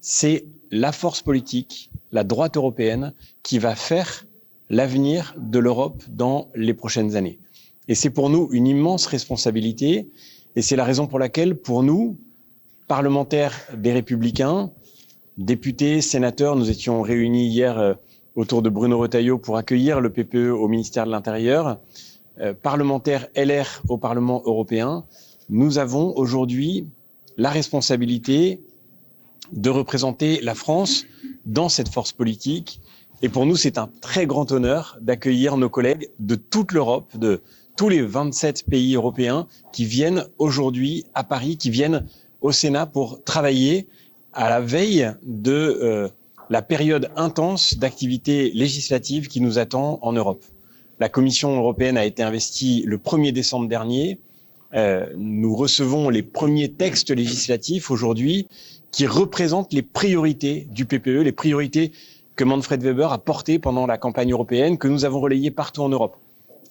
c'est la force politique, la droite européenne, qui va faire l'avenir de l'Europe dans les prochaines années. Et c'est pour nous une immense responsabilité, et c'est la raison pour laquelle, pour nous, parlementaires des Républicains, députés, sénateurs, nous étions réunis hier autour de Bruno Retailleau pour accueillir le PPE au ministère de l'Intérieur, parlementaires LR au Parlement européen, nous avons aujourd'hui la responsabilité de représenter la France dans cette force politique. Et pour nous, c'est un très grand honneur d'accueillir nos collègues de toute l'Europe, de tous les 27 pays européens qui viennent aujourd'hui à Paris, qui viennent au Sénat pour travailler à la veille de la période intense d'activité législative qui nous attend en Europe. La Commission européenne a été investie le 1er décembre dernier. Nous recevons les premiers textes législatifs aujourd'hui qui représentent les priorités du PPE, les priorités que Manfred Weber a portées pendant la campagne européenne, que nous avons relayées partout en Europe.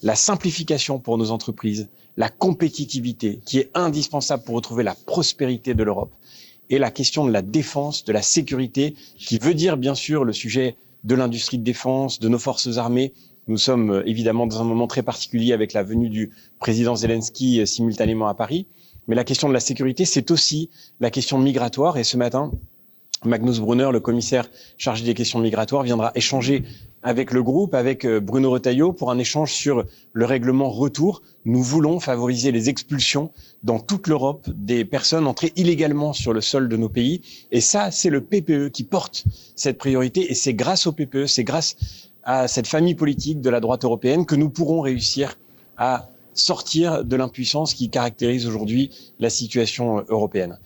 La simplification pour nos entreprises, la compétitivité qui est indispensable pour retrouver la prospérité de l'Europe, et la question de la défense, de la sécurité, qui veut dire bien sûr le sujet de l'industrie de défense, de nos forces armées. Nous sommes évidemment dans un moment très particulier avec la venue du président Zelensky simultanément à Paris. Mais la question de la sécurité, c'est aussi la question migratoire. Et ce matin, Magnus Brunner, le commissaire chargé des questions migratoires, viendra échanger avec le groupe, avec Bruno Retailleau, pour un échange sur le règlement retour. Nous voulons favoriser les expulsions dans toute l'Europe des personnes entrées illégalement sur le sol de nos pays. Et ça, c'est le PPE qui porte cette priorité. Et c'est grâce au PPE, c'est grâce à cette famille politique de la droite européenne que nous pourrons réussir à sortir de l'impuissance qui caractérise aujourd'hui la situation européenne.